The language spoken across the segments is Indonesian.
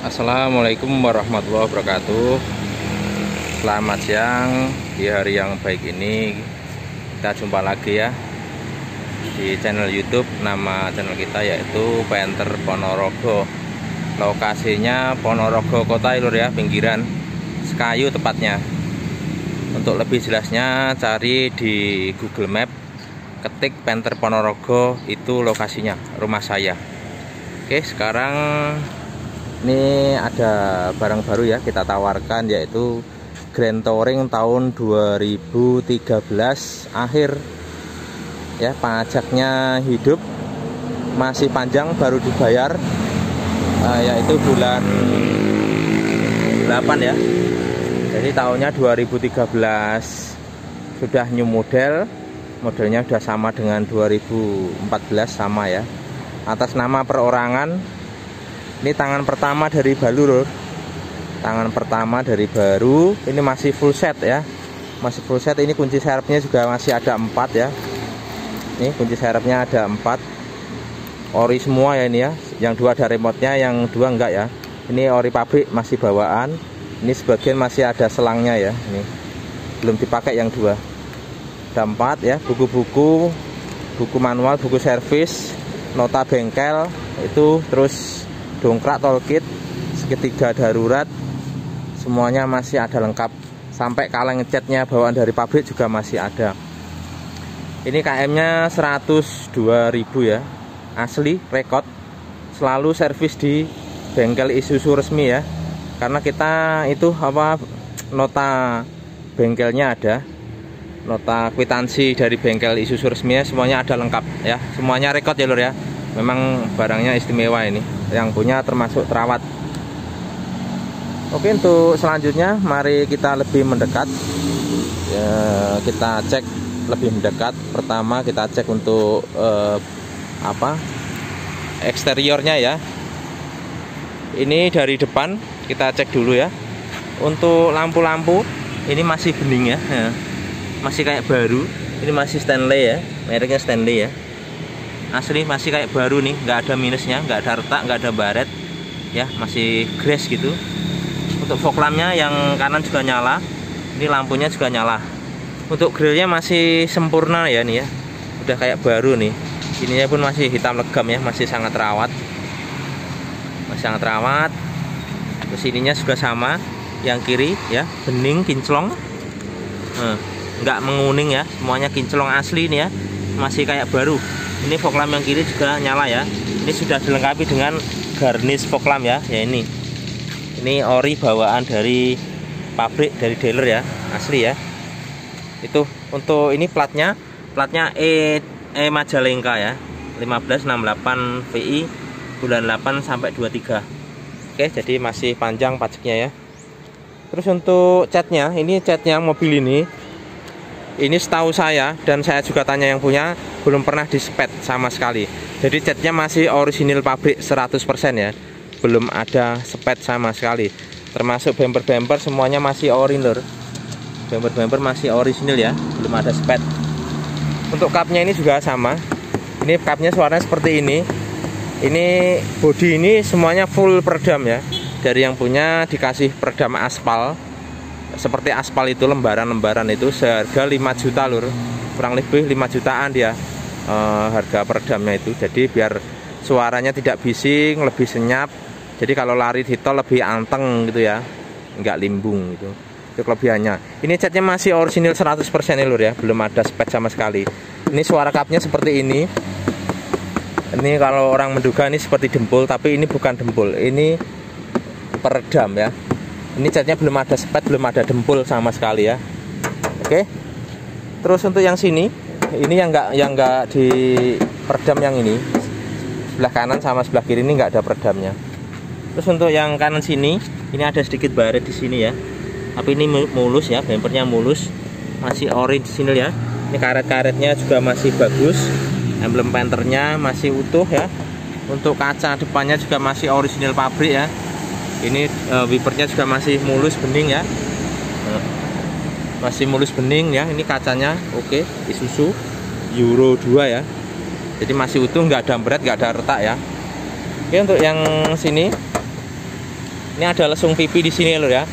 Assalamualaikum warahmatullahi wabarakatuh. Selamat siang. Di hari yang baik ini kita jumpa lagi ya di channel YouTube. Nama channel kita yaitu Penter Ponorogo. Lokasinya Ponorogo Kota Lur ya, pinggiran Sekayu tepatnya. Untuk lebih jelasnya cari di Google Map, ketik Penter Ponorogo, itu lokasinya, rumah saya. Oke, sekarang ini ada barang baru ya kita tawarkan, yaitu Grand Touring tahun 2013 akhir ya. Pajaknya hidup, masih panjang, baru dibayar yaitu bulan 8 ya. Jadi tahunnya 2013, sudah new model, modelnya sudah sama dengan 2014 sama ya. Atas nama perorangan. Ini tangan pertama dari baru lur. Tangan pertama dari baru. Ini masih full set ya. Masih full set. Ini kunci serepnya juga masih ada 4 ya. Ini kunci serepnya ada 4. Ori semua ya ini ya. Yang 2 ada remote-nya, yang 2 enggak ya. Ini ori pabrik, masih bawaan. Ini sebagian masih ada selangnya ya. Ini belum dipakai yang 2. Ada 4 ya. Buku-buku, buku manual, buku servis, nota bengkel itu, terus dongkrak, toolkit, segitiga darurat, semuanya masih ada lengkap. Sampai kaleng catnya bawaan dari pabrik juga masih ada. Ini KM-nya 102.000 ya. Asli, rekod. Selalu servis di bengkel Isuzu resmi ya. Karena kita itu nota bengkelnya ada. Nota kwitansi dari bengkel Isuzu resminya semuanya ada lengkap ya. Semuanya rekod ya lur ya. Memang barangnya istimewa ini, yang punya termasuk terawat. Oke, untuk selanjutnya mari kita lebih mendekat ya, kita cek lebih mendekat. Pertama kita cek untuk eksteriornya ya. Ini dari depan kita cek dulu ya. Untuk lampu-lampu ini masih bening ya, masih kayak baru. Ini masih Stanley ya, mereknya Stanley ya. Asli masih kayak baru nih, nggak ada minusnya, nggak ada retak, nggak ada baret ya, masih grace gitu. Untuk fog lampnya yang kanan juga nyala, ini lampunya juga nyala. Untuk grillnya masih sempurna ya nih ya, udah kayak baru nih. Ininya pun masih hitam legam ya, masih sangat rawat, masih sangat rawat. Terus ininya juga sama, yang kiri ya, bening kinclong, nggak menguning ya, semuanya kinclong asli nih ya, masih kayak baru. Ini fog lamp yang kiri juga nyala ya. Ini sudah dilengkapi dengan garnish fog lamp ya. Ya ini ori bawaan dari pabrik, dari dealer ya, asli ya. Itu untuk ini platnya E Majalengka ya, 1568 VI bulan 8 sampai 23. Oke, jadi masih panjang pajaknya ya. Terus untuk catnya, ini catnya mobil ini setahu saya, dan saya juga tanya yang punya, belum pernah dispet sama sekali. Jadi catnya masih orisinil pabrik 100% ya. Belum ada spet sama sekali. Termasuk bumper-bumper semuanya masih ori lur. Bumper-bumper masih orisinil ya, belum ada spet. Untuk kapnya ini juga sama. Ini kapnya suaranya seperti ini. Ini bodi ini semuanya full peredam ya. Dari yang punya dikasih peredam aspal. Seperti aspal itu, lembaran-lembaran itu, seharga 5 juta lur. Kurang lebih 5 jutaan dia harga peredamnya itu. Jadi biar suaranya tidak bising, lebih senyap. Jadi kalau lari di tol lebih anteng gitu ya, nggak limbung gitu. Itu kelebihannya. Ini catnya masih orisinil 100% ya lur ya, belum ada spek sama sekali. Ini suara kapnya seperti ini. Ini kalau orang menduga ini seperti dempul, tapi ini bukan dempul, ini peredam ya. Ini catnya belum ada spet, belum ada dempul sama sekali ya. Oke. Terus untuk yang sini, ini yang enggak di peredam, yang ini sebelah kanan sama sebelah kiri ini enggak ada peredamnya. Terus untuk yang kanan sini, ini ada sedikit baret di sini ya. Tapi ini mulus ya, bumpernya mulus, masih ori di sini ya. Ini karet-karetnya juga masih bagus, emblem Penternya masih utuh ya. Untuk kaca depannya juga masih orisinil pabrik ya. Ini wipernya juga masih mulus bening ya, masih mulus bening ya. Ini kacanya oke, Isuzu Euro 2 ya. Jadi masih utuh, nggak ada beret, nggak ada retak ya. Oke, untuk yang sini Ini ada lesung pipi di sini lur ya.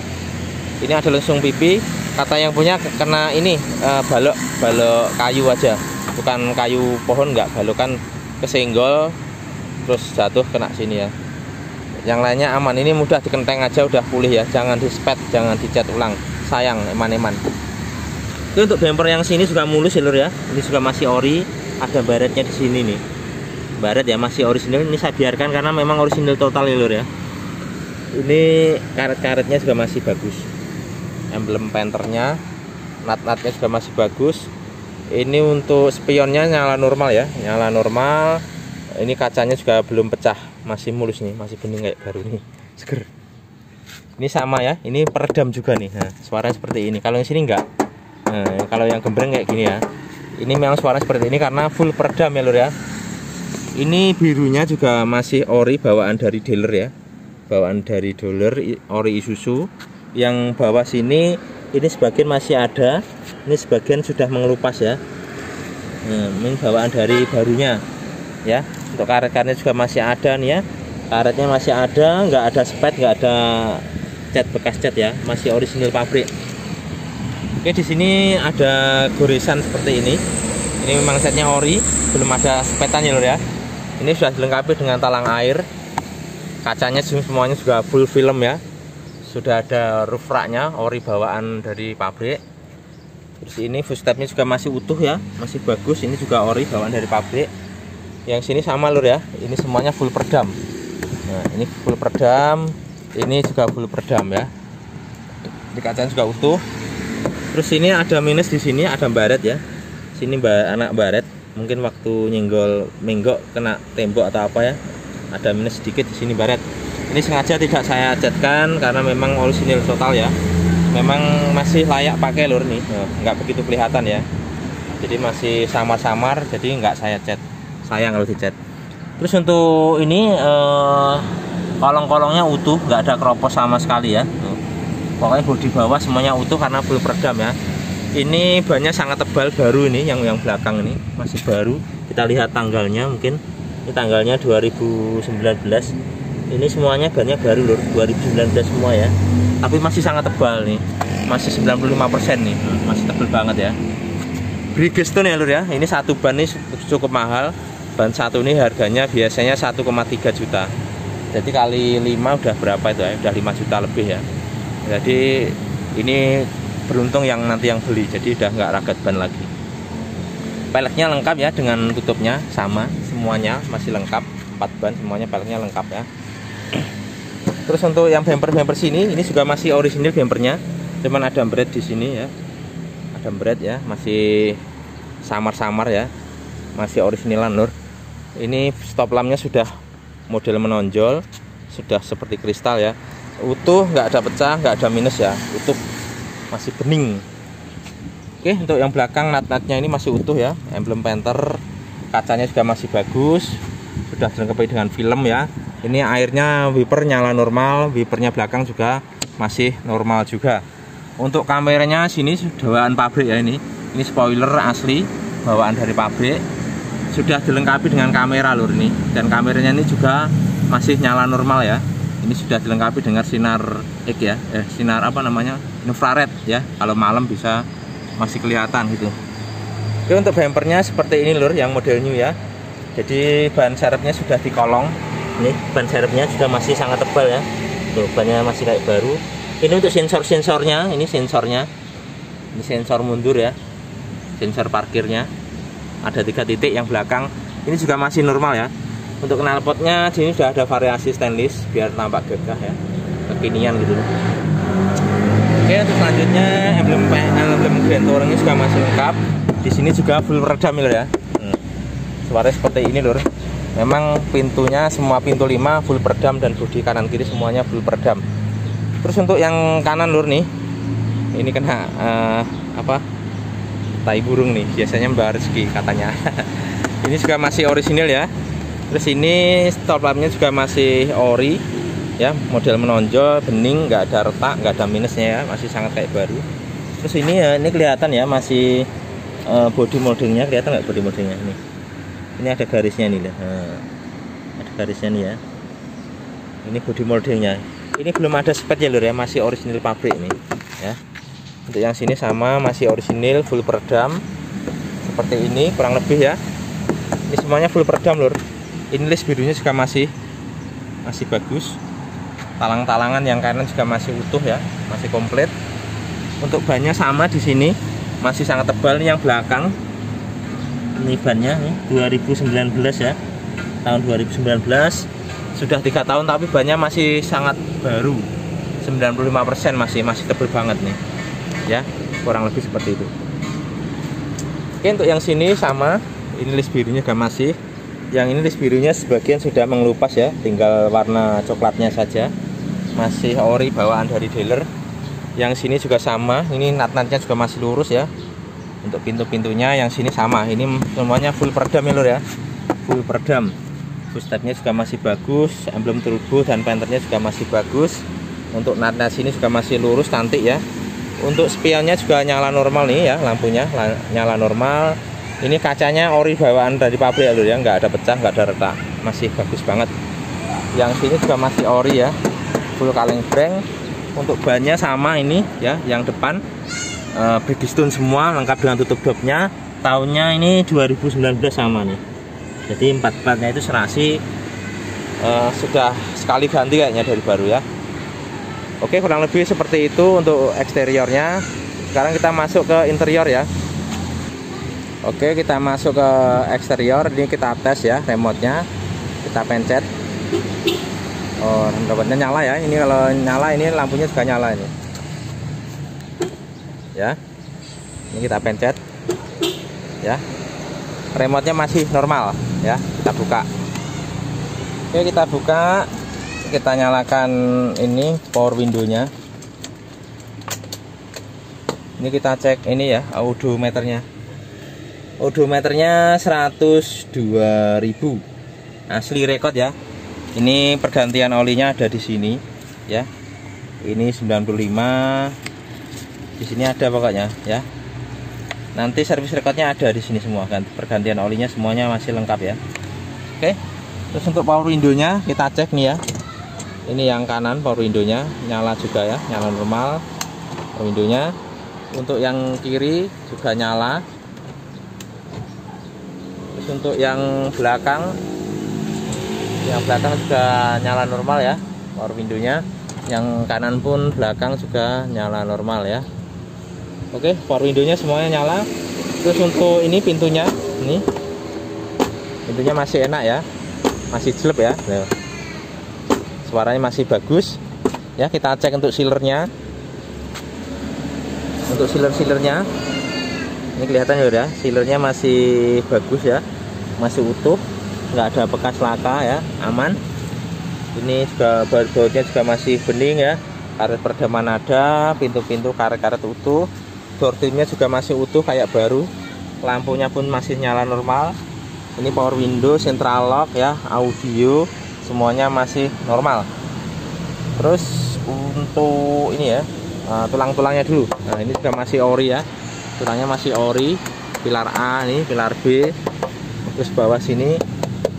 Ini ada lesung pipi. Kata yang punya kena ini balok kayu aja, bukan kayu pohon, nggak, balok kan kesenggol terus jatuh kena sini ya. Yang lainnya aman. Ini mudah dikenteng aja, udah pulih ya. Jangan dispet, jangan dicat ulang. Sayang eman-eman. Itu untuk bumper yang sini juga mulus ya lur ya. Ini juga masih ori. Ada baretnya di sini nih. Baret ya, masih orisinil. Ini saya biarkan karena memang orisinil total ya lur ya. Ini karet-karetnya juga masih bagus. Emblem penternya, nat-natnya juga masih bagus. Ini untuk spionnya nyala normal ya, nyala normal. Ini kacanya juga belum pecah, masih mulus nih, masih bening kayak baru nih, seger. Ini sama ya, ini peredam juga nih. Nah, suaranya seperti ini. Kalau yang sini enggak. Nah, kalau yang gembreng kayak gini ya. Ini memang suara seperti ini karena full peredam ya lur ya. Ini birunya juga masih ori bawaan dari dealer ya. Bawaan dari dealer ori Isuzu. Yang bawah sini ini sebagian masih ada, ini sebagian sudah mengelupas ya. Ini bawaan dari barunya ya. Untuk karet-karetnya juga masih ada nih ya. Karetnya masih ada, nggak ada spet, nggak ada cat bekas cat ya, masih orisinil pabrik. Oke, di sini ada goresan seperti ini. Ini memang setnya ori, belum ada spetannya lho ya. Ini sudah dilengkapi dengan talang air. Kacanya semuanya juga full film ya. Sudah ada roof racknya, ori bawaan dari pabrik. Terus ini footstepnya juga masih utuh ya, masih bagus. Ini juga ori bawaan dari pabrik. Yang sini sama lur ya, ini semuanya full peredam. Nah, ini full peredam, ini juga full peredam ya. Di kacanya juga utuh. Terus ini ada minus di sini, ada baret ya. Sini anak baret, mungkin waktu nyenggol menggok kena tembok atau apa ya. Ada minus sedikit di sini baret. Ini sengaja tidak saya catkan karena memang orisinil total ya. Memang masih layak pakai lur nih, nggak begitu kelihatan ya. Jadi masih samar-samar, jadi nggak saya cat. Sayang kalau dicat. Terus untuk ini kolong-kolongnya utuh, nggak ada keropos sama sekali ya. Pokoknya bodi bawah semuanya utuh karena full peredam ya. Ini bannya sangat tebal, baru ini yang belakang ini masih baru. Kita lihat tanggalnya mungkin. Ini tanggalnya 2019. Ini semuanya bannya baru lur, 2019 semua ya. Tapi masih sangat tebal nih. Masih 95% nih. Masih tebal banget ya. Bridgestone ya lur ya. Ini satu ban nih cukup mahal. Ban satu ini harganya biasanya 1,3 juta. Jadi kali 5 udah berapa itu ya? Udah 5 juta lebih ya. Jadi ini beruntung yang nanti yang beli. Jadi udah nggak ragat ban lagi. Peleknya lengkap ya dengan tutupnya sama. Semuanya masih lengkap. 4 ban semuanya peleknya lengkap ya. Terus untuk yang bumper sini, ini juga masih orisinil bumpernya, cuman ada bret di sini ya, ada bret ya, masih samar-samar ya, masih orisinilan lur. Ini stop lampnya sudah model menonjol, sudah seperti kristal ya, utuh, nggak ada pecah, nggak ada minus ya, utuh, masih bening. Oke, untuk yang belakang nat-natnya ini masih utuh ya, emblem Panther, kacanya juga masih bagus, sudah dilengkapi dengan film ya. Ini airnya wiper nyala normal, wipernya belakang juga masih normal juga. Untuk kameranya sini bawaan pabrik ya ini. Ini spoiler asli bawaan dari pabrik. Sudah dilengkapi dengan kamera lur ini. Dan kameranya ini juga masih nyala normal ya. Ini sudah dilengkapi dengan sinar X ya, sinar apa namanya? Infrared ya. Kalau malam bisa masih kelihatan gitu. Oke, untuk bumpernya seperti ini lur yang model new ya. Jadi ban serepnya sudah dikolong. Ini ban serepnya juga masih sangat tebal ya. Tuh, bannya masih kayak baru. Ini untuk sensornya, ini sensornya. Ini sensor mundur ya. Sensor parkirnya. Ada 3 titik yang belakang. Ini juga masih normal ya. Untuk knalpotnya sini sudah ada variasi stainless biar tampak gagah ya. Kekinian gitu. Oke, untuk selanjutnya emblem Grand Touring juga masih lengkap. Di sini juga full peredam ya. Suaranya seperti ini lur. Memang pintunya semua pintu 5 full peredam dan bodi kanan kiri semuanya full peredam. Terus untuk yang kanan lur nih, ini kena tai burung nih, biasanya Mbak Rizky katanya. Ini juga masih orisinil ya. Terus ini stop lampnya juga masih ori ya, model menonjol, bening, nggak ada retak, nggak ada minusnya ya, masih sangat kayak baru. Terus ini ya, ini kelihatan ya masih body moldingnya, kelihatan nggak body moldingnya ini? Ini ada garisnya nih lah, ada garisnya nih ya. Ini body moldingnya. Ini belum ada spet ya lur ya, masih orisinil pabrik ini ya. Untuk yang sini sama, masih orisinil, full peredam seperti ini kurang lebih ya. Ini semuanya full peredam lur. Ini list birunya juga masih bagus. Talang-talangan yang kanan juga masih utuh ya, masih komplit. Untuk bannya sama di sini, masih sangat tebal. Ini yang belakang. Ini bannya nih, 2019 ya. Tahun 2019. Sudah 3 tahun tapi bannya masih sangat baru. 95% masih tebal banget nih. Ya, kurang lebih seperti itu. Oke, untuk yang sini sama. Ini list birunya juga masih. Yang ini list birunya sebagian sudah mengelupas ya, tinggal warna coklatnya saja. Masih ori bawaan dari dealer. Yang sini juga sama. Ini nat-natnya juga masih lurus ya. Untuk pintu-pintunya yang sini sama. Ini semuanya full peredam ya lur ya. Full peredam. Footstepnya juga masih bagus, emblem turbo dan penternya juga masih bagus. Untuk nat-nat sini juga masih lurus cantik ya. Untuk spionnya juga nyala normal nih ya, lampunya nyala normal. Ini kacanya ori bawaan dari pabrik ya lur ya, nggak ada pecah, nggak ada retak, masih bagus banget. Yang sini juga masih ori ya, full kaleng breng. Untuk bannya sama ini ya, yang depan Bridgestone semua lengkap dengan tutup dopnya. Tahunnya ini 2019 sama nih. Jadi 4-4-nya itu serasi sudah sekali ganti kayaknya dari baru ya. Oke, kurang lebih seperti itu untuk eksteriornya. Sekarang kita masuk ke interior ya. Oke, kita masuk ke eksterior. Ini kita tes ya remote-nya. Kita pencet. Oh, remote-nya nyala ya. Ini kalau nyala ini lampunya juga nyala ini. Ya. Ini kita pencet. Ya. Remote-nya masih normal ya. Kita buka. Oke, kita buka. Kita nyalakan ini power window-nya. Ini kita cek ini ya, odometernya. Odometernya 102.000. Asli rekod ya. Ini pergantian olinya ada di sini ya. Ini 95. Di sini ada pokoknya ya. Nanti servis recordnya ada di sini semua kan. Pergantian olinya semuanya masih lengkap ya. Oke. Terus untuk power window-nya kita cek nih ya. Ini yang kanan power window-nya nyala juga ya, nyala normal power window-nya. Untuk yang kiri juga nyala. Terus untuk yang belakang juga nyala normal ya power window-nya. Yang kanan pun belakang juga nyala normal ya. Oke, power window-nya semuanya nyala. Terus untuk ini pintunya, ini pintunya masih enak ya, masih jelek ya. Suaranya masih bagus. Ya, kita cek untuk sealernya. Untuk sealernya, ini kelihatan ya udah, sealernya masih bagus ya, masih utuh, nggak ada bekas laka ya, aman. Ini juga baut-bautnya juga masih bening ya, karet peredaman ada, pintu-pintu karet-karet utuh. Door trimnya juga masih utuh kayak baru. Lampunya pun masih nyala normal. Ini power window, central lock ya, audio semuanya masih normal. Terus untuk ini ya, tulang-tulangnya dulu. Nah, ini juga masih ori ya. Tulangnya masih ori. Pilar A nih, pilar B. Terus bawah sini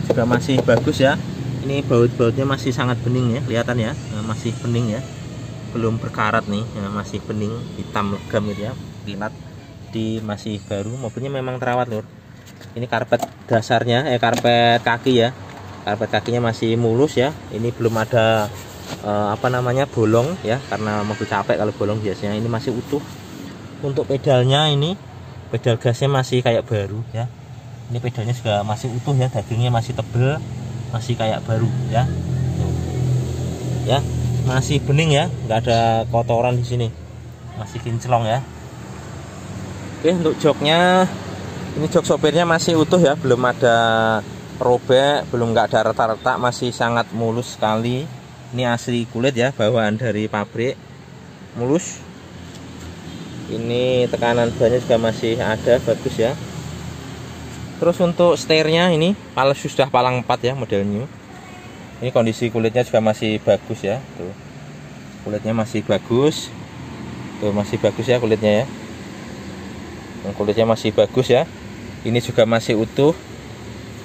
juga masih bagus ya. Ini baut-bautnya masih sangat bening ya, kelihatan ya. Nah, masih bening ya. Belum berkarat nih, ya, masih bening, hitam legam gitu ya. Lihat di masih baru, mobilnya memang terawat lur. Ini karpet dasarnya, karpet kaki ya. Karpet kakinya masih mulus ya. Ini belum ada bolong ya, karena mobil capek kalau bolong biasanya. Ini masih utuh. Untuk pedalnya ini, pedal gasnya masih kayak baru ya. Ini pedalnya juga masih utuh ya, dagingnya masih tebel, masih kayak baru ya. Tuh. Ya, masih bening ya, nggak ada kotoran di sini, masih kinclong ya. Oke, untuk joknya, ini jok sopirnya masih utuh ya, belum ada robek, belum nggak ada retak-retak, masih sangat mulus sekali. Ini asli kulit ya, bawaan dari pabrik, mulus. Ini tekanan bannya juga masih ada, bagus ya. Terus untuk setirnya ini sudah palang 4 ya, model new. Ini kondisi kulitnya juga masih bagus ya, tuh. Kulitnya masih bagus, tuh masih bagus ya kulitnya ya. Kulitnya masih bagus ya. Ini juga masih utuh.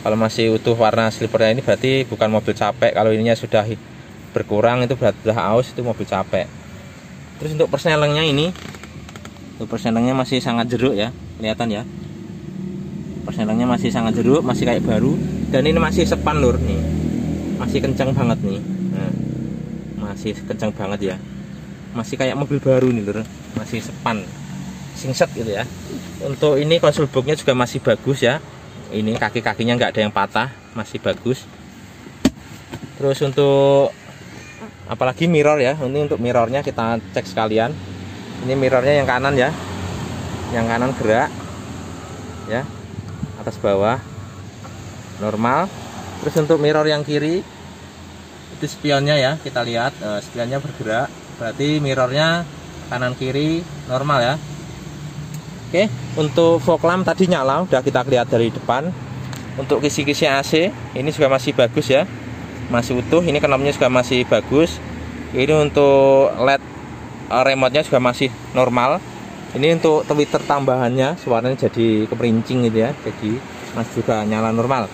Kalau masih utuh warna slipernya ini berarti bukan mobil capek. Kalau ininya sudah berkurang itu berat udah aus, itu mobil capek. Terus untuk persnelengnya ini, untuk persnelengnya masih sangat jeruk ya, kelihatan ya. Persnelengnya masih sangat jeruk, masih kayak baru. Dan ini masih sepan lur nih, masih kencang banget nih. Nah, masih kencang banget ya, masih kayak mobil baru nih lur, masih sepan, singset gitu ya. Untuk ini konsol boxnya juga masih bagus ya. Ini kaki-kakinya nggak ada yang patah, masih bagus. Terus untuk apalagi mirror ya, ini untuk mirrornya kita cek sekalian. Ini mirrornya yang kanan ya, yang kanan gerak ya, atas bawah normal. Terus untuk mirror yang kiri itu spionnya ya, kita lihat spionnya bergerak, berarti mirrornya kanan kiri normal ya. Oke, untuk fog lamp tadi nyala, udah kita lihat dari depan. Untuk kisi-kisi AC ini juga masih bagus ya, masih utuh. Ini knobnya juga masih bagus. Ini untuk LED remote-nya juga masih normal. Ini untuk tweeter tambahannya, suaranya jadi keperincing gitu ya, jadi masih juga nyala normal.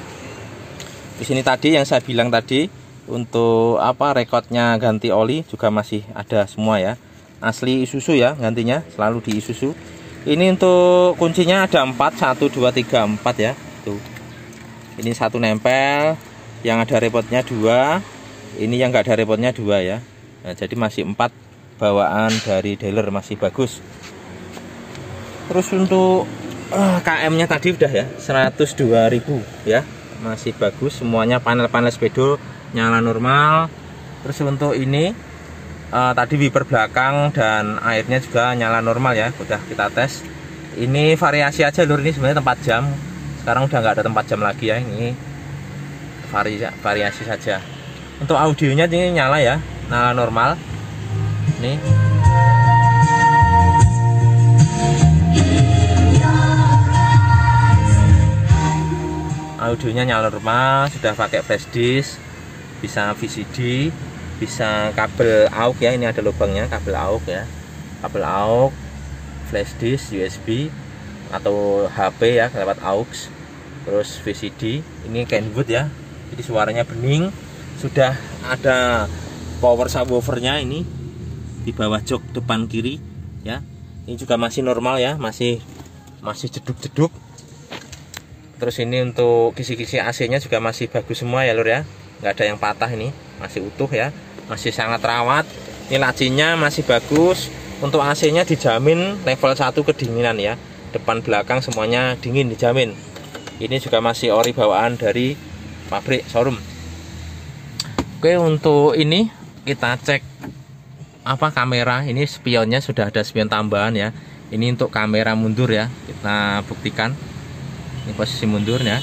Di sini tadi yang saya bilang tadi, untuk apa rekodnya ganti oli juga masih ada semua ya, asli Isuzu ya, gantinya selalu di Isuzu. Ini untuk kuncinya ada 4, 1, 2, 3, 4 ya. Tuh. Ini satu nempel, yang ada repotnya 2, ini yang nggak ada repotnya 2 ya. Nah, jadi masih 4 bawaan dari dealer, masih bagus. Terus untuk KM-nya tadi udah ya 102.000 ya, masih bagus semuanya. Panel-panel spidol nyala normal. Terus untuk ini tadi wiper belakang dan airnya juga nyala normal ya, udah kita tes. Ini variasi aja lur, ini sebenarnya tempat jam, sekarang udah nggak ada tempat jam lagi ya, ini variasi saja. Untuk audionya ini nyala ya, nyala normal. Nih audionya nyala normal, sudah pakai flash disk, bisa VCD, bisa kabel AUX ya, ini ada lubangnya, kabel AUX ya, kabel AUX, flash disk, USB atau HP ya lewat AUX, terus VCD. Ini Kenwood ya, jadi suaranya bening. Sudah ada power subwoofernya ini di bawah jok depan kiri ya. Ini juga masih normal ya, masih jeduk-jeduk. Terus ini untuk kisi-kisi AC-nya juga masih bagus semua ya lur ya, nggak ada yang patah, ini masih utuh ya, masih sangat rawat. Ini lacinya masih bagus. Untuk AC-nya dijamin level 1 kedinginan ya, depan belakang semuanya dingin dijamin. Ini juga masih ori bawaan dari pabrik showroom. Oke, untuk ini kita cek apa kamera. Ini spionnya sudah ada spion tambahan ya. Ini untuk kamera mundur ya, kita buktikan. Ini posisi mundurnya.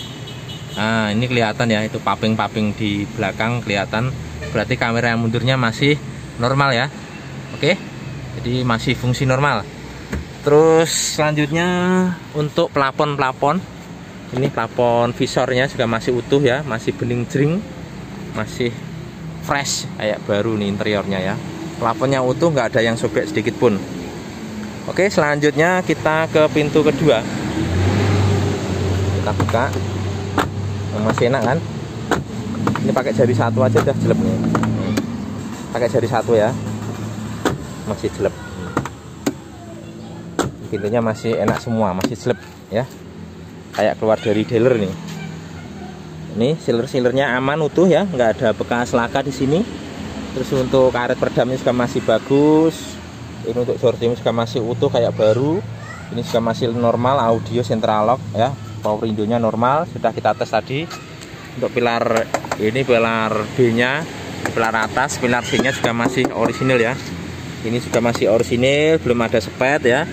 Nah, ini kelihatan ya, itu paping-paping di belakang kelihatan. Berarti kamera yang mundurnya masih normal ya. Oke, jadi masih fungsi normal. Terus selanjutnya untuk plafon-plafon, ini plafon visornya juga masih utuh ya, masih bening jering, masih fresh kayak baru nih interiornya ya. Plafonnya utuh, nggak ada yang sobek sedikit pun. Oke, selanjutnya kita ke pintu kedua. Kita buka. Masih enak kan? Ini pakai jari satu aja udah jelek nih. Pakai jari satu ya, masih jelek. Pintunya masih enak semua, masih jelek ya, kayak keluar dari dealer nih. Ini sealer-sealernya aman utuh ya, nggak ada bekas laka di sini. Terus untuk karet peredamnya juga masih bagus. Ini untuk sortim juga masih utuh kayak baru. Ini juga masih normal, audio central lock ya, power window-nya normal, sudah kita tes tadi. Untuk pilar ini, pilar B-nya, pilar atas, pilar C-nya juga masih orisinil ya. Ini juga masih orisinil, belum ada sepet ya,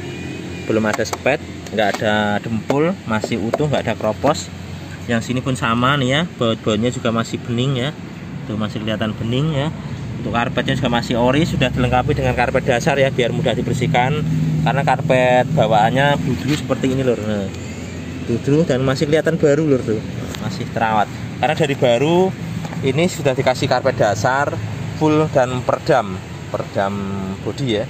belum ada sepet, nggak ada dempul, masih utuh, nggak ada kropos. Yang sini pun sama nih ya, baut-bautnya juga masih bening ya, tuh masih kelihatan bening ya. Untuk karpetnya juga masih ori, sudah dilengkapi dengan karpet dasar ya, biar mudah dibersihkan. Karena karpet bawaannya bludru seperti ini lur, nah, bludru dan masih kelihatan baru lur tuh, masih terawat. Karena dari baru ini sudah dikasih karpet dasar full dan peredam bodi ya.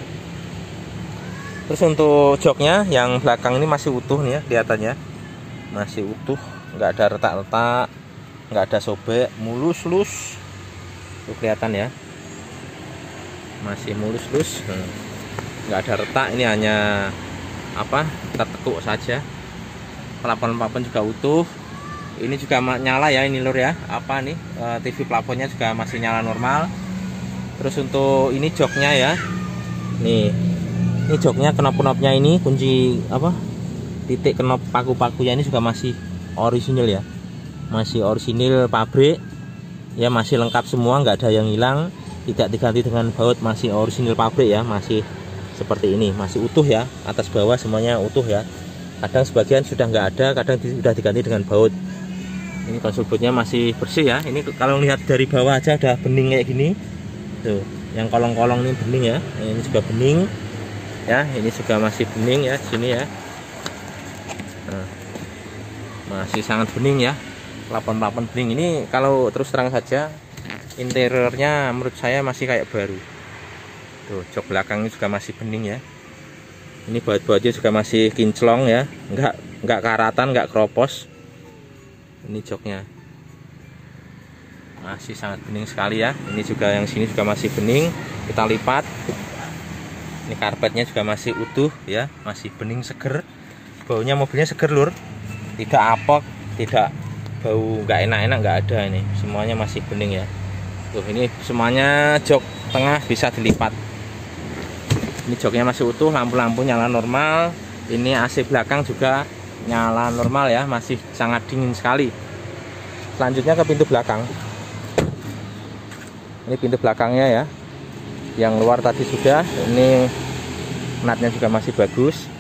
Terus untuk joknya yang belakang ini masih utuh nih ya, kelihatannya masih utuh, nggak ada retak-retak, nggak ada sobek, mulus tuh kelihatan ya. masih mulus-lus, nggak ada retak. Ini hanya apa, tertekuk saja. Plafon juga utuh. Ini juga nyala ya, ini lur ya. Apa nih, TV plafonnya juga masih nyala normal. Terus untuk ini joknya ya, nih ini joknya, knop-knopnya ini, kunci apa, titik knop paku-pakunya ini juga masih orisinil ya, masih orisinil pabrik ya, masih lengkap semua, nggak ada yang hilang, tidak diganti dengan baut, masih orisinil pabrik ya, masih seperti ini, masih utuh ya, atas bawah semuanya utuh ya. Kadang sebagian sudah nggak ada, kadang sudah diganti dengan baut. Ini konsol bautnya masih bersih ya. Ini kalau lihat dari bawah aja udah bening kayak gini tuh, yang kolong-kolong ini bening ya, ini juga bening ya, ini juga masih bening ya sini ya. Nah, masih sangat bening ya, plafon-plafon bening. Ini kalau terus terang saja, interiornya menurut saya masih kayak baru tuh. Jok belakangnya juga masih bening ya. Ini baut-bautnya juga masih kinclong ya, nggak karatan, nggak keropos. Ini joknya masih sangat bening sekali ya. Ini juga yang sini juga masih bening, kita lipat. Ini karpetnya juga masih utuh ya, masih bening seger. Baunya mobilnya seger lur, tidak apok, tidak bau nggak enak-enak, nggak ada. Ini semuanya masih bening ya. Tuh, ini semuanya jok tengah bisa dilipat. Ini joknya masih utuh, lampu-lampu nyala normal. Ini AC belakang juga nyala normal ya, masih sangat dingin sekali. Selanjutnya ke pintu belakang. Ini pintu belakangnya ya, yang luar tadi sudah. Ini natnya juga masih bagus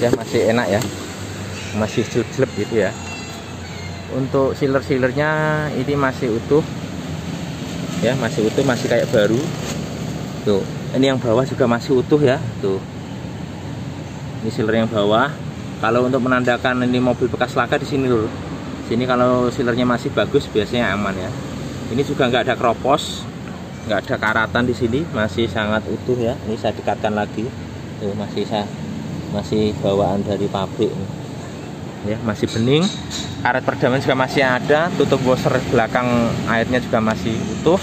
ya, masih enak ya, masih jelek-jelek gitu ya. Untuk sealer-sealernya ini masih utuh ya, masih utuh, masih kayak baru tuh. Ini yang bawah juga masih utuh ya tuh, ini sealer yang bawah. Kalau untuk menandakan ini mobil bekas laka di sini dulu, sini kalau sealernya masih bagus biasanya aman ya. Ini juga nggak ada keropos, nggak ada karatan di sini, masih sangat utuh ya. Ini saya dekatkan lagi tuh, masih bawaan dari pabrik ya, masih bening. Karet peredaman juga masih ada, tutup washer belakang airnya juga masih utuh.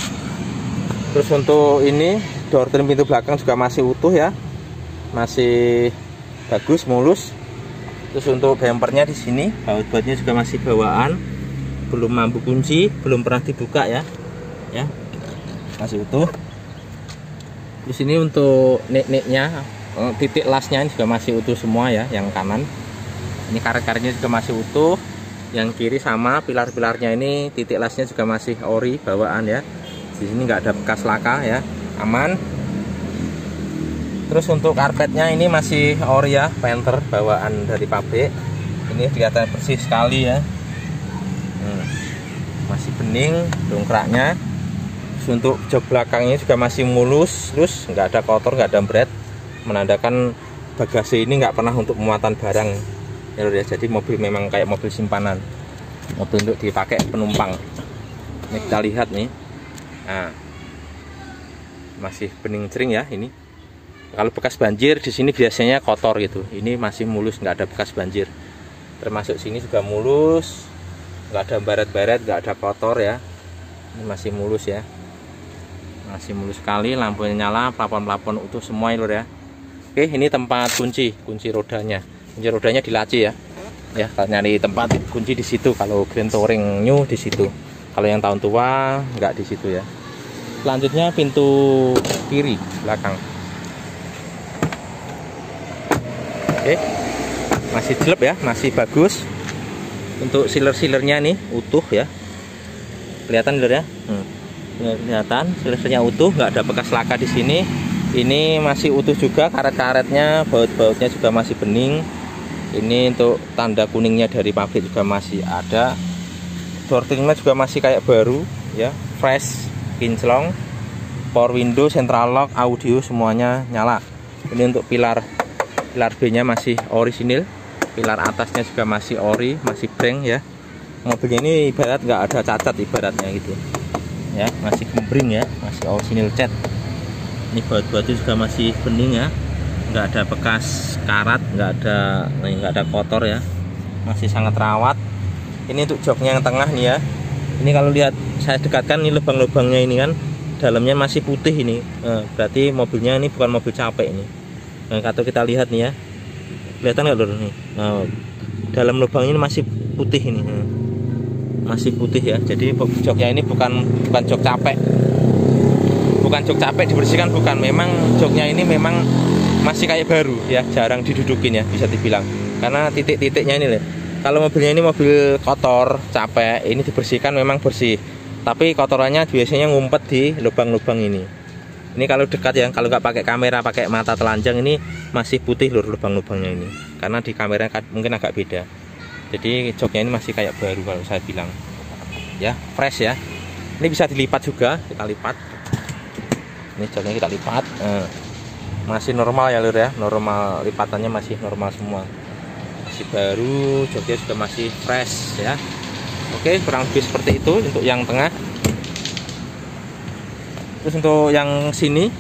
Terus untuk ini door trim pintu belakang juga masih utuh ya, masih bagus, mulus. Terus untuk bumpernya di sini, baut-bautnya juga masih bawaan, belum mampu kunci, belum pernah dibuka ya, masih utuh. Terus ini untuk nek-neknya, titik lasnya ini juga masih utuh semua ya, yang kanan. Ini karet-karetnya juga masih utuh. Yang kiri sama, pilar-pilarnya ini titik lasnya juga masih ori bawaan ya. Di sini nggak ada bekas laka ya, aman. Terus untuk karpetnya ini masih ori ya, Panther bawaan dari pabrik. Ini kelihatan bersih sekali ya, masih bening dongkraknya. Terus untuk jok belakangnya juga masih mulus, terus nggak ada kotor, nggak ada bret, menandakan bagasi ini nggak pernah untuk muatan barang ya, jadi mobil memang kayak mobil simpanan, mobil untuk dipakai penumpang. Ini kita lihat nih, nah, masih bening cering ya. Ini kalau bekas banjir di sini biasanya kotor gitu, ini masih mulus, nggak ada bekas banjir. Termasuk sini juga mulus, nggak ada baret-baret, nggak ada kotor ya. Ini masih mulus ya, masih mulus sekali. Lampunya nyala, plafon-plafon utuh semua lur ya. Oke, ini tempat kunci rodanya. Kunci rodanya di laci ya. Ya, kalau nyari tempat kunci di situ. Kalau Grand Touring New di situ. Kalau yang tahun tua nggak di situ ya. Selanjutnya pintu kiri belakang. Oke, masih jelek ya, masih bagus. Untuk sealer-sealernya nih utuh ya. Kelihatan lur ya. Kelihatan sealernya utuh, nggak ada bekas laka di sini. Ini masih utuh juga, karet-karetnya, baut-bautnya juga masih bening. Ini untuk tanda kuningnya dari pabrik juga masih ada. Door trimnya juga masih kayak baru ya, fresh, kinclong. Power window, central lock, audio semuanya nyala. Ini untuk pilar B-nya masih orisinil. Pilar atasnya juga masih ori, masih breng ya. Mobilnya ini ibarat nggak ada cacat ibaratnya gitu. Ya, masih gembring ya, masih orisinil cat. Ini baut-bautnya juga masih bening ya, nggak ada bekas karat, nggak ada kotor ya, masih sangat rawat. Ini untuk joknya yang tengah nih ya. Ini kalau lihat saya dekatkan, ini lubang-lubangnya ini kan dalamnya masih putih ini. Berarti mobilnya ini bukan mobil capek ini. Nah, kalau kita lihat nih ya, kelihatan nggak lur nih? Nah, dalam lubang ini masih putih ini. Masih putih ya. Jadi joknya ini bukan jok capek. Bukan jok capek dibersihkan, bukan. Memang joknya ini memang masih kayak baru ya, jarang didudukin ya, bisa dibilang. Karena titik-titiknya ini loh. Kalau mobilnya ini mobil kotor, capek, ini dibersihkan memang bersih. Tapi kotorannya biasanya ngumpet di lubang-lubang ini. Ini kalau dekat ya, kalau nggak pakai kamera, pakai mata telanjang, ini masih putih lur lubang-lubangnya ini. Karena di kamera mungkin agak beda. Jadi joknya ini masih kayak baru kalau saya bilang. Ya, fresh ya. Ini bisa dilipat juga, kita lipat. Ini joknya kita lipat. Masih normal ya lur ya, normal, lipatannya masih normal semua. Masih baru, joknya juga masih fresh ya. Oke, kurang lebih seperti itu untuk yang tengah. Terus untuk yang sini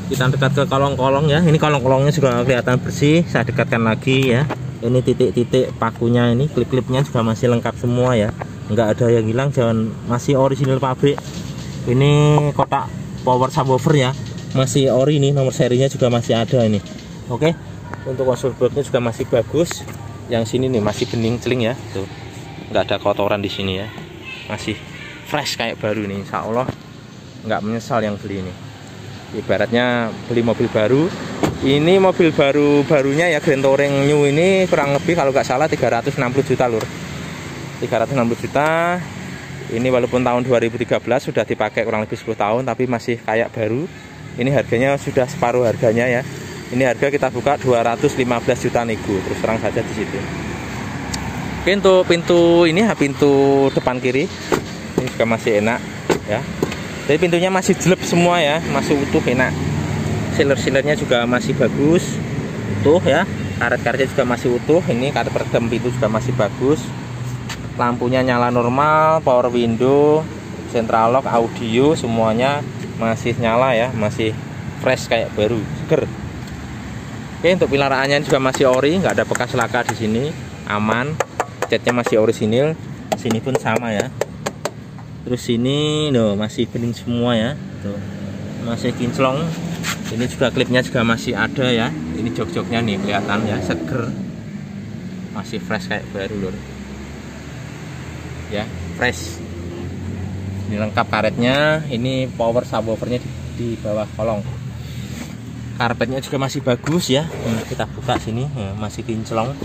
kita dekat ke kolong-kolong ya. Ini kolong-kolongnya juga kelihatan bersih. Saya dekatkan lagi ya. Ini titik-titik pakunya, ini klip-klipnya juga masih lengkap semua ya. Enggak ada yang hilang, jangan, masih orisinil pabrik. Ini kotak power subwoofer ya, masih ori nih, nomor serinya juga masih ada ini. Oke. Untuk konsol boardnya juga masih bagus. Yang sini nih masih bening celing ya, tuh nggak ada kotoran di sini ya, masih fresh kayak baru nih. Insya Allah nggak menyesal yang beli ini. Ibaratnya beli mobil baru. Ini mobil barunya ya, Grand Touring New ini kurang lebih kalau nggak salah 360 juta lur. 360 juta. Ini walaupun tahun 2013 sudah dipakai kurang lebih 10 tahun, tapi masih kayak baru. Ini harganya sudah separuh harganya ya. Ini harga kita buka 215 juta nego, terus terang saja di situ. Oke, untuk pintu ini, pintu depan kiri ini juga masih enak ya. Jadi pintunya masih jelek semua ya, masih utuh, enak. Sealer-sealernya juga masih bagus, utuh ya. Karet-karetnya juga masih utuh. Ini karet peredam pintu juga masih bagus. Lampunya nyala normal, power window, central lock, audio semuanya masih nyala ya, masih fresh kayak baru, seger. Oke, untuk pilaraannya juga masih ori, nggak ada bekas laka di sini, aman. Catnya masih orisinil, sini pun sama ya. Terus sini, no, masih bening semua ya, tuh, masih kinclong. Ini juga klipnya juga masih ada ya. Ini jok-joknya nih kelihatan ya, seger, masih fresh kayak baru lur. Ya, fresh. Ini lengkap karetnya. Ini power subwoofernya di bawah kolong. Karpetnya juga masih bagus ya. Kita buka sini, masih kinclong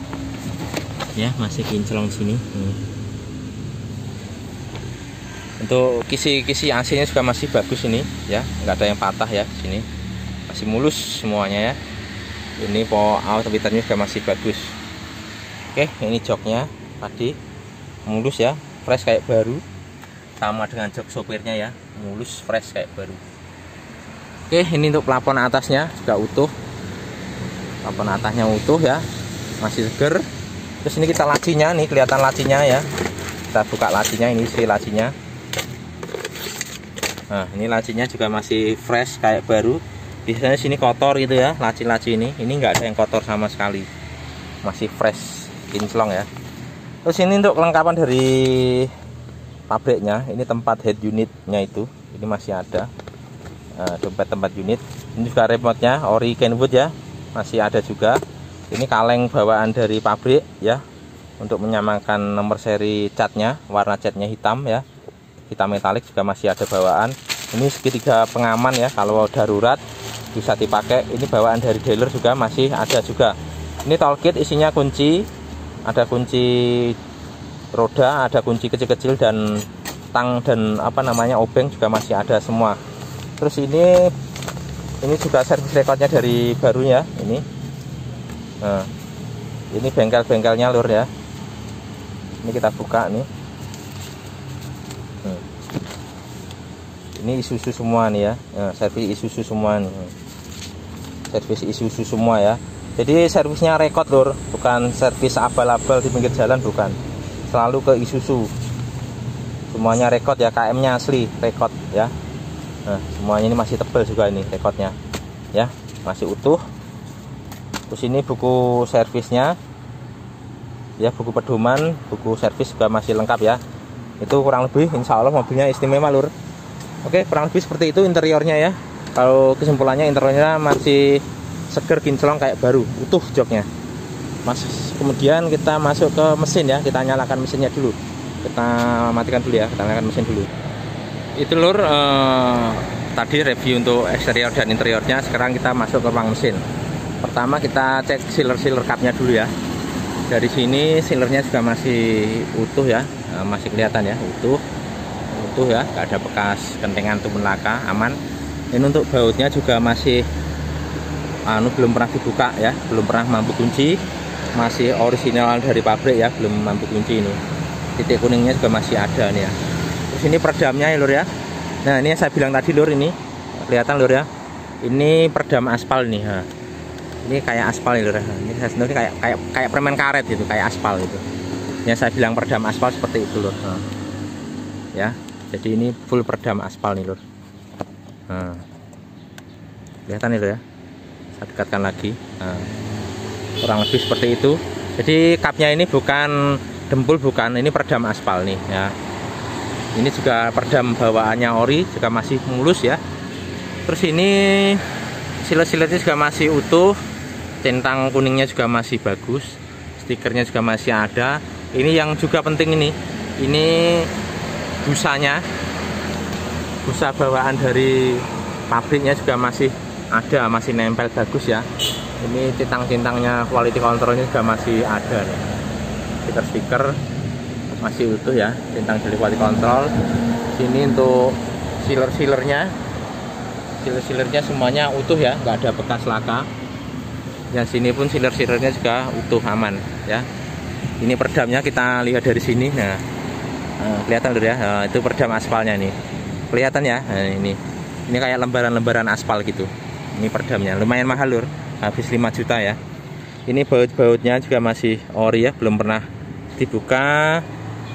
ya, masih kinclong sini. Untuk kisi-kisi AC nya juga masih bagus ini ya, nggak ada yang patah ya. Sini masih mulus semuanya ya. Ini power outmeternya juga masih bagus. Oke, ini joknya tadi mulus ya, fresh kayak baru, sama dengan jok sopirnya ya, mulus fresh kayak baru. Oke, ini untuk plafon atasnya juga utuh. Plafon atasnya utuh ya, masih seger. Terus ini kita lacinya nih, kelihatan lacinya ya. Kita buka lacinya, ini isi lacinya. Nah, ini lacinya juga masih fresh kayak baru. Biasanya sini kotor gitu ya, laci-laci ini. Ini nggak ada yang kotor sama sekali. Masih fresh, kinclong ya. Terus ini untuk kelengkapan dari pabriknya, ini tempat head unitnya itu, ini masih ada. Dompet tempat unit. Ini juga remote-nya ori Kenwood ya, masih ada juga. Ini kaleng bawaan dari pabrik ya, untuk menyamakan nomor seri catnya, warna catnya hitam ya, hitam metalik juga masih ada bawaan. Ini segitiga pengaman ya, kalau darurat bisa dipakai. Ini bawaan dari dealer juga masih ada juga. Ini toolkit, isinya kunci, ada kunci roda, ada kunci kecil-kecil, dan tang dan apa namanya obeng juga masih ada semua. Terus ini juga service recordnya dari barunya ini. Nah, ini bengkel-bengkelnya lur ya. Ini kita buka nih. Ini Isuzu semua nih ya. Nah, servis Isuzu semua nih. Servis Isuzu semua ya. Jadi servisnya record lur, bukan servis abal-abal di pinggir jalan, bukan. Selalu ke Isuzu. Semuanya record ya, KM-nya asli record ya. Nah, semuanya ini masih tebal juga ini rekodnya ya, masih utuh. Terus ini buku servisnya Ya, buku pedoman, buku servis juga masih lengkap ya. Itu kurang lebih insya Allah mobilnya istimewa lur. Oke, kurang lebih seperti itu interiornya ya. Kalau kesimpulannya interiornya masih seger kinclong kayak baru, utuh joknya. Kemudian kita masuk ke mesin ya, kita nyalakan mesinnya dulu. Kita matikan dulu ya, kita nyalakan mesin dulu. Itu lur, tadi review untuk eksterior dan interiornya. Sekarang kita masuk ke ruang mesin. Pertama kita cek sealer cupnya dulu ya. Dari sini sealernya juga masih utuh ya, masih kelihatan ya, utuh ya, nggak ada bekas kentengan ataupun laka, aman. Ini untuk bautnya juga masih belum pernah dibuka ya, belum pernah mampu kunci, masih orisinal dari pabrik ya, belum mampu kunci ini. Titik kuningnya juga masih ada nih ya. Terus ini peredamnya ya lur ya. Nah ini yang saya bilang tadi lur, ini kelihatan lur ya, ini peredam aspal nih. Ini kayak aspal ya lur. Ini sebenarnya kayak permen karet gitu, kayak aspal gitu. Ya saya bilang peredam aspal seperti itu lur. Ya, jadi ini full peredam aspal nih lur. Kelihatan nih lur ya. Saya dekatkan lagi. Kurang lebih seperti itu. Jadi cupnya ini bukan dempul, bukan, ini peredam aspal nih ya. Ini juga peredam bawaannya ori, juga masih mulus ya. Terus ini silet-siletnya juga masih utuh. Centang kuningnya juga masih bagus, stikernya juga masih ada. Ini yang juga penting ini busanya, busa bawaan dari pabriknya juga masih ada, masih nempel bagus ya. Ini centang-centangnya, quality controlnya juga masih ada nih. Stiker masih utuh ya, centang dari quality control. Sini untuk sealernya semuanya utuh ya, nggak ada bekas laka. Yang sini pun sealernya juga utuh, aman ya. Ini peredamnya kita lihat dari sini. Nah, kelihatan lur ya. Itu peredam aspalnya nih. Kelihatan ya. Nah, ini kayak lembaran-lembaran aspal gitu. Ini peredamnya. Lumayan mahal lur. Habis 5 juta ya. Ini baut-bautnya juga masih ori ya, belum pernah dibuka.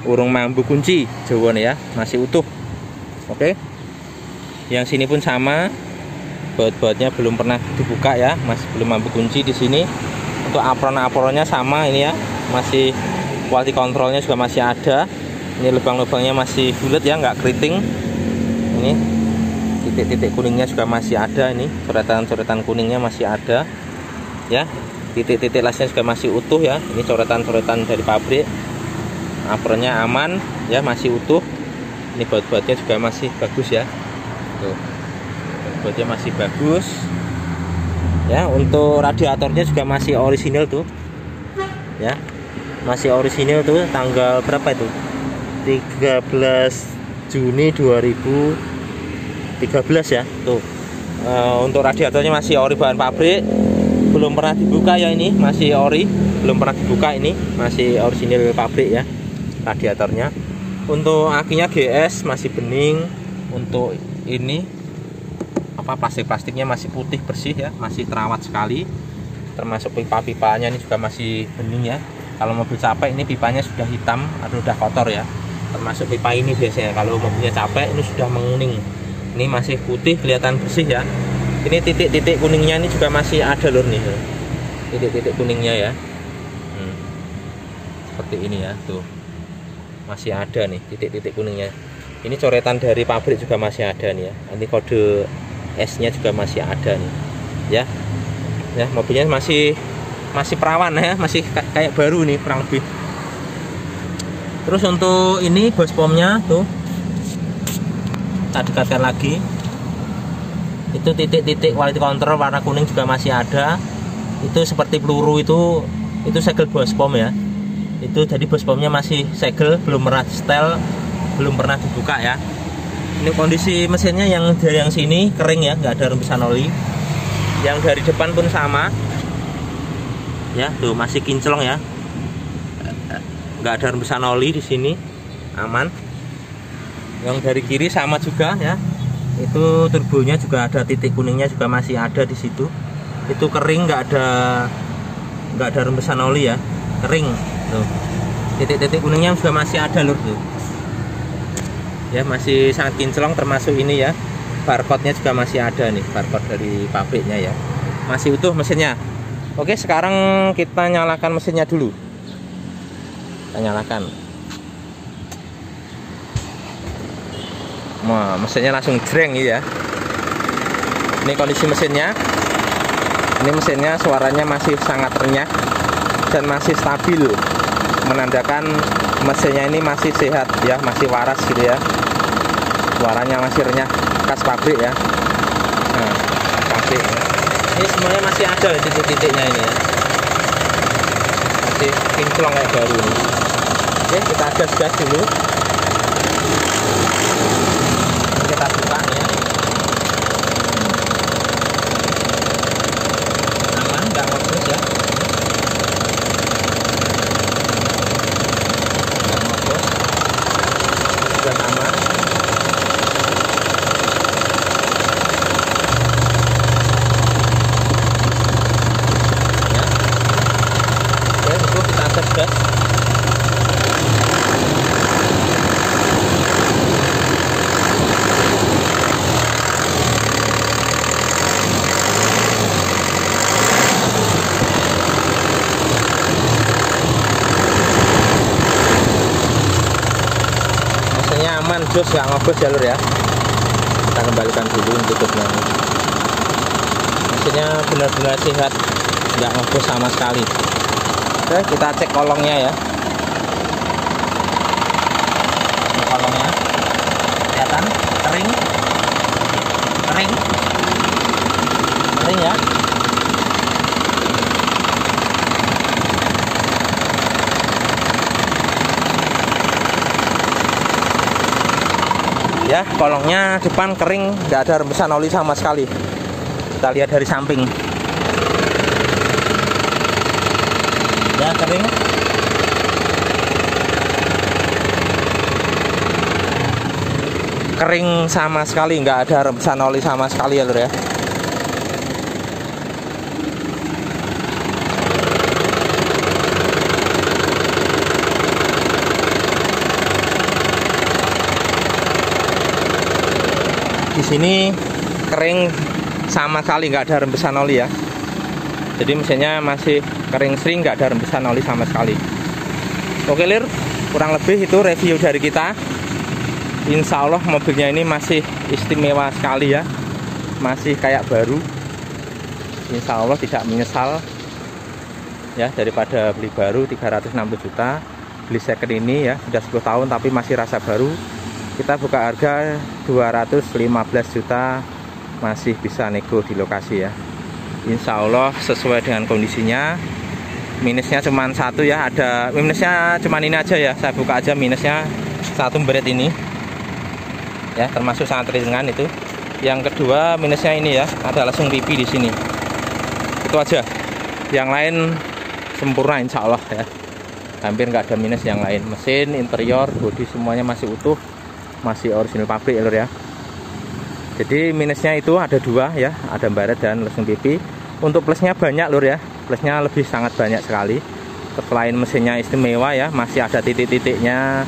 Urung mampu kunci Jawa nih ya, masih utuh. Oke. Yang sini pun sama. Baut-bautnya belum pernah dibuka ya, masih belum mampu kunci di sini. Untuk apron-apronnya sama ini ya, masih quality controlnya juga masih ada. Ini lubang-lubangnya masih bulat ya, nggak keriting. Ini titik-titik kuningnya juga masih ada, ini coretan-coretan kuningnya masih ada ya. Titik-titik lasnya juga masih utuh ya. Ini coretan-coretan dari pabrik. Apronnya aman ya, masih utuh. Ini baut-bautnya juga masih bagus ya. Tuh. Bautnya masih bagus ya. Untuk radiatornya juga masih orisinil tuh ya, masih orisinil tuh. Tanggal berapa itu, 13 Juni 2013 ya tuh. Untuk radiatornya masih ori bahan pabrik, belum pernah dibuka ya. Ini masih ori, belum pernah dibuka, ini masih orisinil pabrik ya radiatornya. Untuk akinya GS masih bening. Untuk ini plastiknya masih putih bersih ya, masih terawat sekali. Termasuk pipa-pipanya ini juga masih bening ya. Kalau mobil capek ini pipanya sudah hitam atau sudah kotor ya. Termasuk pipa ini biasanya kalau mobilnya capek ini sudah menguning. Ini masih putih, kelihatan bersih ya. Ini titik-titik kuningnya ini juga masih ada lur nih. Titik-titik kuningnya ya. Seperti ini ya, tuh. Masih ada nih titik-titik kuningnya. Ini coretan dari pabrik juga masih ada nih ya. Ini kode S-nya juga masih ada nih ya. Ya, mobilnya masih perawan ya, masih kayak baru nih kurang lebih. Terus untuk ini bos pomnya tuh, kita dekatkan lagi. Itu titik-titik quality control warna kuning juga masih ada. Itu seperti peluru, itu segel bos pom ya. Itu jadi bos pomnya masih segel, belum pernah setel, belum pernah dibuka ya. Ini kondisi mesinnya yang dari yang sini kering ya, nggak ada rembesan oli. Yang dari depan pun sama ya, tuh masih kinclong ya, nggak ada rembesan oli di sini, aman. Yang dari kiri sama juga ya, itu turbonya juga ada titik kuningnya juga masih ada di situ. Itu kering, nggak ada rembesan oli ya, kering tuh. Titik-titik kuningnya juga masih ada lur tuh ya, masih sangat kinclong. Termasuk ini ya, barcode-nya juga masih ada nih, barcode dari pabriknya ya, masih utuh mesinnya. Oke, sekarang kita nyalakan mesinnya dulu. Kita nyalakan. Wah, mesinnya langsung jreng ya. Ini kondisi mesinnya. Ini mesinnya suaranya masih sangat renyah dan masih stabil, menandakan mesinnya ini masih sehat ya, masih waras gitu ya. Suaranya masih renyah, khas pabrik ya. Nah, pabrik. Ini semuanya masih ada titik-titiknya ini ya. Masih kinclong kayak baru ini. Oke, kita gas dulu. Kita buka ya. Aman, nggak ngobros ya. Nggak ngobros. Sudah aman. Ya. Oke, itu kita gas. Aman, jos nggak ngobos jalur ya. Kita kembalikan dulu tutupnya. Mesinnya benar-benar sehat, nggak ngobos sama sekali. Oke, kita cek kolongnya ya. Ini kolongnya kelihatan kering ya. Ya, kolongnya depan kering, nggak ada rembesan oli sama sekali. Kita lihat dari samping. Ya, kering. Kering sama sekali, nggak ada rembesan oli sama sekali ya, lur ya. Di sini kering sama sekali, nggak ada rembesan oli ya. Jadi mesinnya masih kering sering, nggak ada rembesan oli sama sekali. Oke lir, kurang lebih itu review dari kita. Insya Allah mobilnya ini masih istimewa sekali ya, masih kayak baru. Insya Allah tidak menyesal ya, daripada beli baru 360 juta, beli second ini ya sudah 10 tahun tapi masih rasa baru. Kita buka harga 215 juta, masih bisa nego di lokasi ya. Insya Allah sesuai dengan kondisinya. Minusnya cuma satu ya, ada minusnya cuma ini aja ya. Saya buka aja minusnya, satu beret ini ya, termasuk sangat ringan itu. Yang kedua minusnya ini ya, ada langsung pipi di sini. Itu aja. Yang lain sempurna insya Allah ya. Hampir nggak ada minus yang lain. Mesin, interior, bodi semuanya masih utuh, masih original pabrik ya lur ya. Jadi minusnya itu ada dua ya, ada baret dan lesung pipi. Untuk plusnya banyak lur ya, plusnya lebih sangat banyak sekali. Selain mesinnya istimewa ya, masih ada titik-titiknya,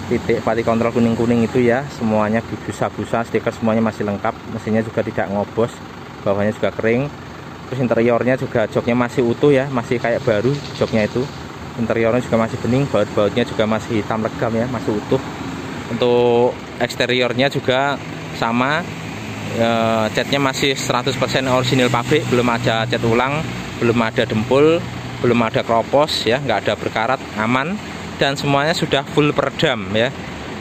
titik pati kontrol kuning-kuning itu ya, semuanya busa-busa, stiker semuanya masih lengkap. Mesinnya juga tidak ngobos, bawahnya juga kering. Terus interiornya juga joknya masih utuh ya, masih kayak baru joknya itu. Interiornya juga masih bening, baut-bautnya juga masih hitam legam ya, masih utuh. Untuk eksteriornya juga sama, catnya masih 100% original pabrik, belum ada cat ulang, belum ada dempul, belum ada kropos ya, nggak ada berkarat, aman. Dan semuanya sudah full peredam ya,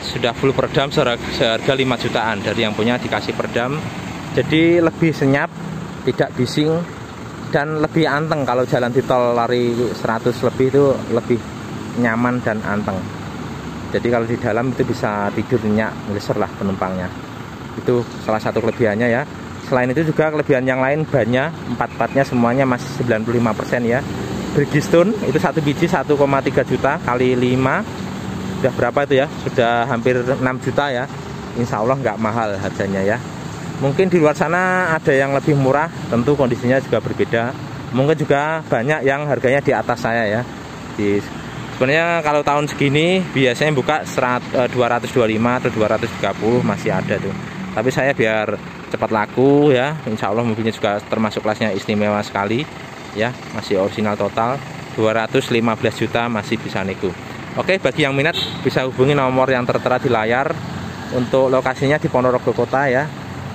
sudah full peredam seharga 5 jutaan. Dari yang punya dikasih peredam, jadi lebih senyap, tidak bising, dan lebih anteng. Kalau jalan di tol lari 100 lebih itu lebih nyaman dan anteng. Jadi kalau di dalam itu bisa tidur nyenyak, ngeser lah penumpangnya. Itu salah satu kelebihannya ya. Selain itu juga kelebihan yang lain banyak, empat-empatnya semuanya masih 95% ya. Bridgestone itu satu biji 1,3 juta kali 5 sudah berapa itu ya, sudah hampir 6 juta ya. Insya Allah nggak mahal harganya ya. Mungkin di luar sana ada yang lebih murah, tentu kondisinya juga berbeda. Mungkin juga banyak yang harganya di atas saya ya. Sebenarnya kalau tahun segini biasanya buka 225 atau 230 masih ada tuh. Tapi saya biar cepat laku ya, insya Allah mobilnya juga termasuk kelasnya istimewa sekali ya, masih original total, 215 juta masih bisa nego. Oke, bagi yang minat bisa hubungi nomor yang tertera di layar. Untuk lokasinya di Ponorogo Kota ya.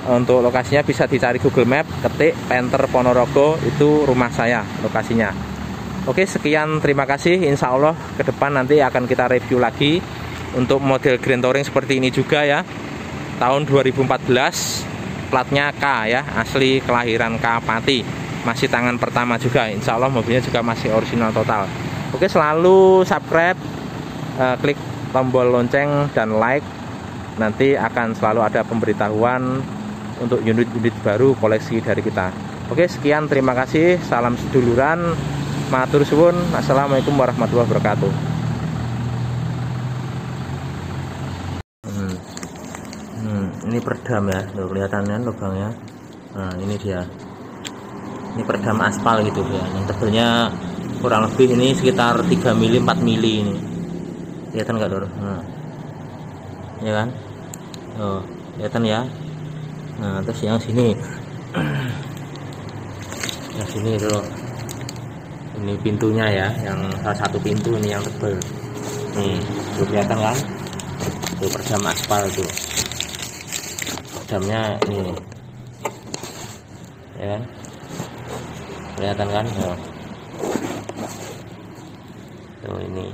Untuk lokasinya bisa dicari Google Map, ketik Panther Ponorogo, itu rumah saya lokasinya. Oke, sekian, terima kasih. Insya Allah ke depan nanti akan kita review lagi untuk model Grand Touring seperti ini juga ya. Tahun 2014, platnya K ya, asli kelahiran K Pati. Masih tangan pertama juga, insya Allah mobilnya juga masih original total. Oke, selalu subscribe, klik tombol lonceng dan like. Nanti akan selalu ada pemberitahuan untuk unit-unit baru koleksi dari kita. Oke, sekian, terima kasih. Salam seduluran, matur suwun. Assalamualaikum warahmatullahi wabarakatuh. Ini peredam ya, tuh kelihatan kan lubangnya. Nah, ini dia. Ini peredam aspal gitu ya. Yang tebelnya kurang lebih ini sekitar 3 mili 4 mili ini. Kelihatan nggak, Dor? Nah. Ya kan? Oh, kelihatan ya. Nah, terus yang sini. Yang sini itu. Ini pintunya ya, yang salah satu pintu ini yang tebel. Nih, tuh kelihatan kan? Tuh peredam aspal tuh. Peredamnya ini. Ya kan? Kelihatan kan? Oh. Tuh ini.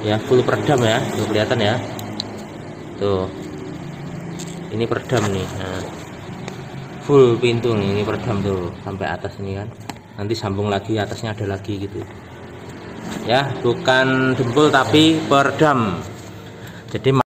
Ya, full peredam ya, tuh kelihatan ya. Tuh. Ini peredam nih. Nah. Full pintu nih, ini peredam tuh sampai atas ini kan. Nanti sambung lagi, atasnya ada lagi gitu. Ya, bukan jempol tapi peredam. Jadi